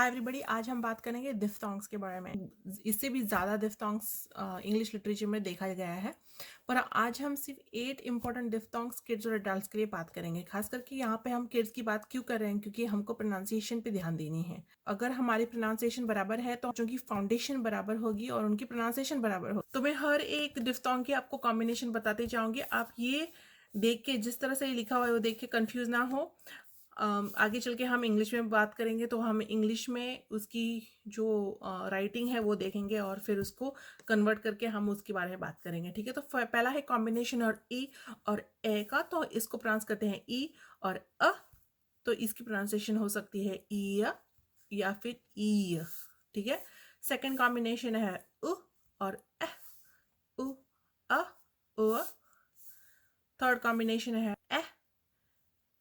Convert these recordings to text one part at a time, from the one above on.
Hi everybody, आज हम बात करेंगे डिफ्थोंग्स के बारे में। इससे भी ज़्यादा डिफ्थोंग्स इंग्लिश लिटरेचर में देखा गया है, पर आज हम सिर्फ 8 इंपॉर्टेंट डिफ्थोंग्स किड्स और एडल्ट्स के लिए बात करेंगे। खास करके यहाँ पे हम किड्स की बात क्यों कर रहे हैं, क्योंकि हमको प्रोनाउंसिएशन पे ध्यान देनी है। अगर हमारी प्रोनाउंसिएशन बराबर है तो बच्चों की फाउंडेशन बराबर होगी और उनकी प्रोनाउंसिएशन बराबर होगी। तो मैं हर एक डिफ्थोंग की आपको कॉम्बिनेशन बताते जाऊँगी। आप ये देख के, जिस तरह से ये लिखा हुआ है वो देख के कंफ्यूज ना हो। आगे चल के हम इंग्लिश में बात करेंगे तो हम इंग्लिश में उसकी जो राइटिंग है वो देखेंगे और फिर उसको कन्वर्ट करके हम उसके बारे में बात करेंगे। ठीक है, तो पहला है कॉम्बिनेशन और ई और ए का, तो इसको प्रोनाउंस करते हैं ई और अ। तो इसकी प्रोनाउंसिएशन हो सकती है ई या फिर ई। ठीक है, सेकंड कॉम्बिनेशन है उ और ए, उ अ उ। थर्ड कॉम्बिनेशन है ए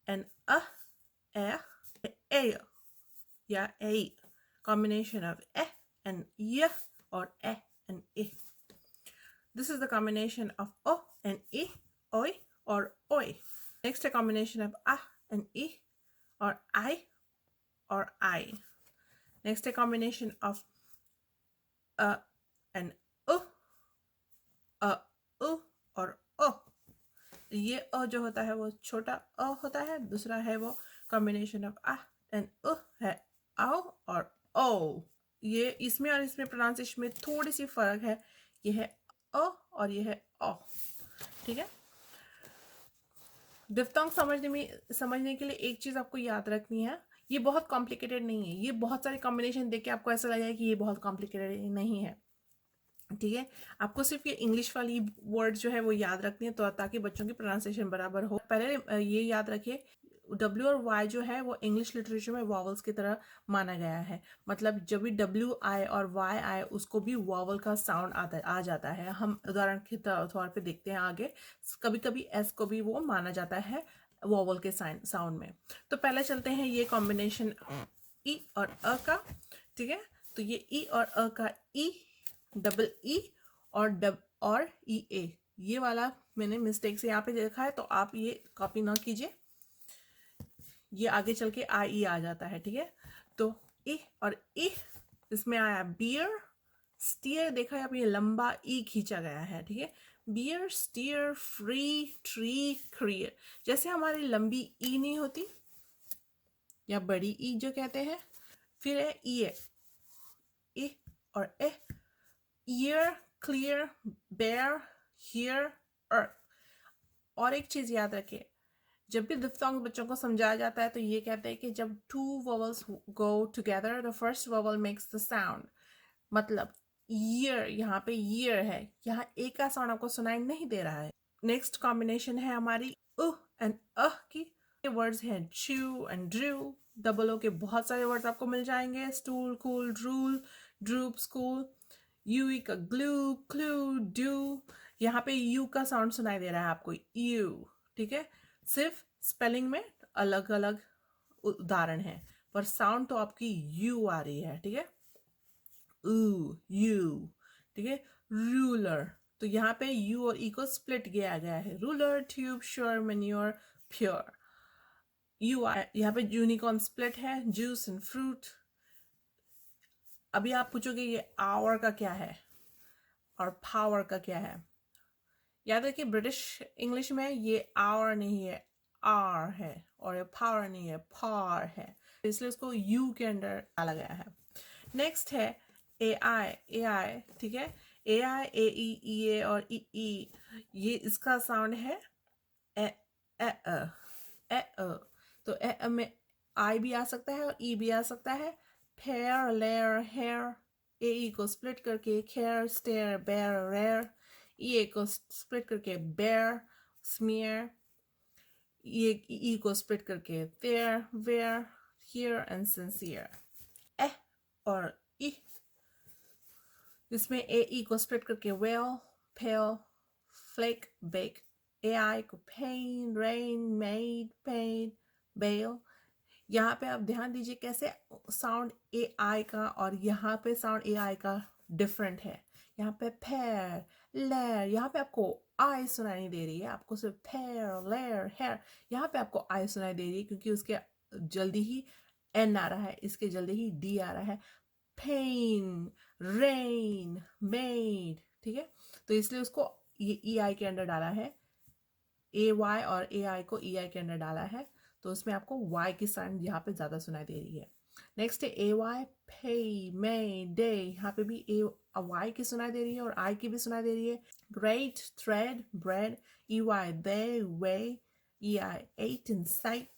एंड अ, ए ए या ए, combination of and y or and e. This is the combination of o and e, oi or oi. Next, a combination of a and e or I or I. Next, a combination of a and u, a u और o. ये अ जो होता है वो छोटा अ होता है, दूसरा है वो कॉम्बिनेशन ऑफ आ एंड उ है आओ और ओ। ये इसमें और इसमें प्रोनाउंसिएशन में थोड़ी सी फर्क है, ये है अ और ये है ओ। ठीक है, डिफ्थोंग समझने के लिए एक चीज आपको याद रखनी है, ये बहुत कॉम्प्लिकेटेड नहीं है। ये बहुत सारे कॉम्बिनेशन देख के आपको ऐसा लगेगा कि ये बहुत कॉम्प्लिकेटेड नहीं है। ठीक है, आपको सिर्फ ये इंग्लिश वाली वर्ड जो है वो याद रखनी है, तो ताकि बच्चों की प्रोनाउंसिएशन बराबर हो। पहले ये याद रखिए, डब्ल्यू और वाई जो है वो इंग्लिश लिटरेचर में वॉवल्स की तरह माना गया है। मतलब जब भी डब्ल्यू आए और वाई आए उसको भी वॉवल का साउंड आ जाता है। हम उदाहरण के तौर पे देखते हैं आगे, कभी कभी एस को भी वो माना जाता है वॉवल के साउंड में। तो पहले चलते हैं ये कॉम्बिनेशन ई और अ का। ठीक है, तो ये ई और अ का ई, डबल ई और ई ए, ये वाला मैंने मिस्टेक से यहाँ पे देखा है, तो आप ये कॉपी ना कीजिए, ये आगे चल के आई ई आ जाता है। ठीक है, तो ई और ई, इसमें आया बियर स्टीयर, देखा है आप, ये लंबा ई खींचा गया है। ठीक है, beer steer free tree crier, जैसे हमारी लंबी ई नहीं होती या बड़ी ई जो कहते हैं। फिर है ई और ए, ईयर क्लियर बेयर हियर अर्थ। और एक चीज याद रखिए, जब भी डिफ्थोंग बच्चों को समझाया जाता है तो ये कहते हैं कि जब two vowels go together the first vowel makes the sound. मतलब ईयर, यहाँ पे ईयर है, यहाँ ए का साउंड आपको सुनाई नहीं दे रहा है। नेक्स्ट कॉम्बिनेशन है हमारी उ एंड की। वर्ड्स हैं chew and drew. Double O के बहुत सारे वर्ड्स आपको मिल जाएंगे, stool, cool, drool, droop, school. U का ग्लू, क्लू, ड्यू, यहाँ पे यू का साउंड सुनाई दे रहा है आपको, यू। ठीक है, सिर्फ स्पेलिंग में अलग अलग उदाहरण है, पर साउंड तो आपकी यू आ रही है। ठीक है, ऊ यू। ठीक है, रूलर, तो यहाँ पे यू और ई को स्प्लिट किया गया है, ruler, tube, sure, manure, pure. You यहाँ पे यूनिकॉर्न स्प्लिट है, जूस एंड फ्रूट। अभी आप पूछोगे ये आवर का क्या है और पावर का क्या है। याद रखिए, ब्रिटिश इंग्लिश में ये आवर नहीं है, आर है, और ये पावर नहीं है, पार है, इसलिए उसको यू के अंदर डाला गया है। नेक्स्ट है ए आई। ठीक है, ए आई, ए ई ए और ई, ये इसका साउंड है ए ए अ, ए अ। तो ए अ में आई भी आ सकता है और ई भी आ सकता है। फेयर, लेयर, हेयर, ए ई को स्प्लिट करके खेयर, स्टेयर, बेयर, रेयर। ई को स्प्लिट करके बेयर, स्मीयर। ये ई को स्प्लिट करके fair, where, here and sincere. A और ई, इसमें ए ई को स्प्लिट करके whale, pale, flake, bake. A I को pain, rain, maid, pain, bail. यहाँ पे आप ध्यान दीजिए कैसे साउंड ए आई का और यहाँ पे साउंड ए आई का डिफरेंट है। यहाँ पे फेयर, लेयर, यहाँ पे आपको आई सुनाई नहीं दे रही है, आपको सिर्फ फेयर, लेयर, हेयर। यहाँ पे आपको आई सुनाई दे रही है क्योंकि उसके जल्दी ही एन आ रहा है, इसके जल्दी ही डी आ रहा है, पेन, रेन, मेड, ठीक है। तो इसलिए उसको ये ई आई के अंडर डाला है, ए वाई और ए आई को ई आई के अंदर डाला है, तो उसमें आपको वाई की साउंड यहाँ पे ज़्यादा सुनाई दे रही है। नेक्स्ट है ए वाई, पे, मे, डे, यहाँ पे भी ए वाई की सुनाई दे रही है और आई की भी सुनाई दे रही है। Great, thread, bread, E Y, they, way, E I, eight, in sight.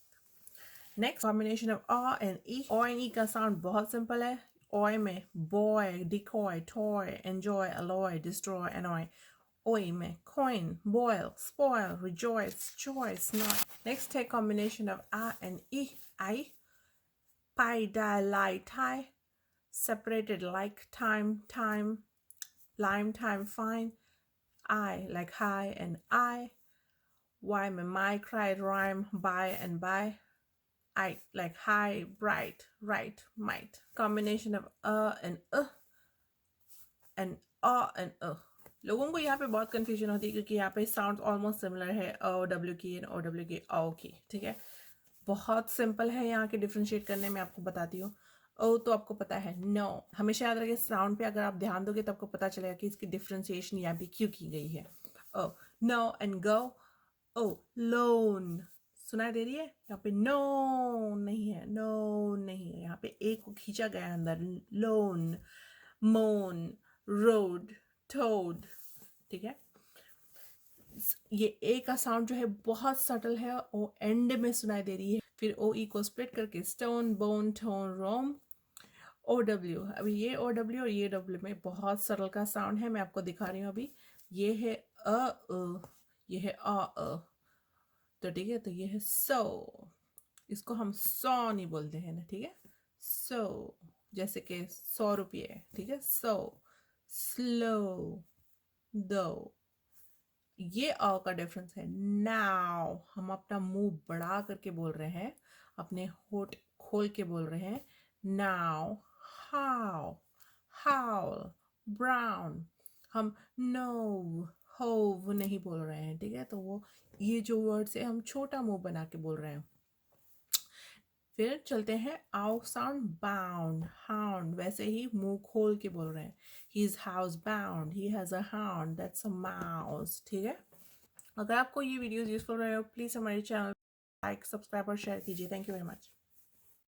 Next combination of A and E. O and E का साउंड बहुत सिंपल है। ओए में boy, decoy, toy, enjoy, alloy, destroy, annoy. Oy में coin, boil, spoil, rejoice, choice, not. Next है combination of a and e. I, pie, die, lie, tie, separated like time, time, lime, time, fine. I like high and I. Y में my, cry, rhyme, buy and buy. I like high, bright, right, might. Combination of and and and लोगों को यहाँ पे बहुत confusion होती है क्योंकि यहाँ पे साउंड ऑलमोस्ट सिमिलर है ओ डब्ल्यू की एंड ओ डब्ल्यू की ओ की, ठीक है। बहुत सिंपल है यहाँ के डिफ्रेंशिएट करने में, आपको बताती हूँ। ओ तो आपको पता है, नो, हमेशा याद रखिए साउंड पे अगर आप ध्यान दोगे तो आपको पता चलेगा कि इसकी डिफ्रेंशिएशन यहाँ पे क्यों की गई है। O, no and go, O, loan, सुनाई दे रही है यहाँ पे, नो नहीं है, नो नहीं है, यहाँ पे ए को खींचा गया है अंदर, लोन, मोन, रोड, टोड, ठीक है। ये ए का साउंड जो है बहुत सटल है, ओ एंड में सुनाई दे रही है। फिर ओ ई को स्प्लिट करके स्टोन, बोन, टोन, रोम, ओ डब्ल्यू। अभी ये ओ डब्ल्यू और ये डब्ल्यू में बहुत सरल का साउंड है, मैं आपको दिखा रही हूँ अभी। ये है ये है तो ठीक है, तो ये है सो, इसको हम सौ नहीं बोलते हैं ना, ठीक है। सो जैसे कि 100 रुपये, ठीक है। सो, स्लो, दो, ये अ का डिफरेंस है। नाउ हम अपना मुंह बढ़ा करके बोल रहे हैं, अपने होठ खोल के बोल रहे हैं। नाउ, हाउ, हाउ, ब्राउन, हम नो, होव नहीं बोल रहे हैं, ठीक है। तो वो ये जो वर्ड्स है हम छोटा मुंह बना के बोल रहे हैं। फिर चलते हैं आउ साउंड, बाउंड, हाउंड, वैसे ही मुंह खोल के बोल रहे हैं। He is house bound, he has a hound, that's a mouse, ठीक है। अगर आपको ये वीडियोस यूजफुल रहे हो प्लीज़ हमारे चैनल लाइक, सब्सक्राइब और शेयर कीजिए। Thank you very much.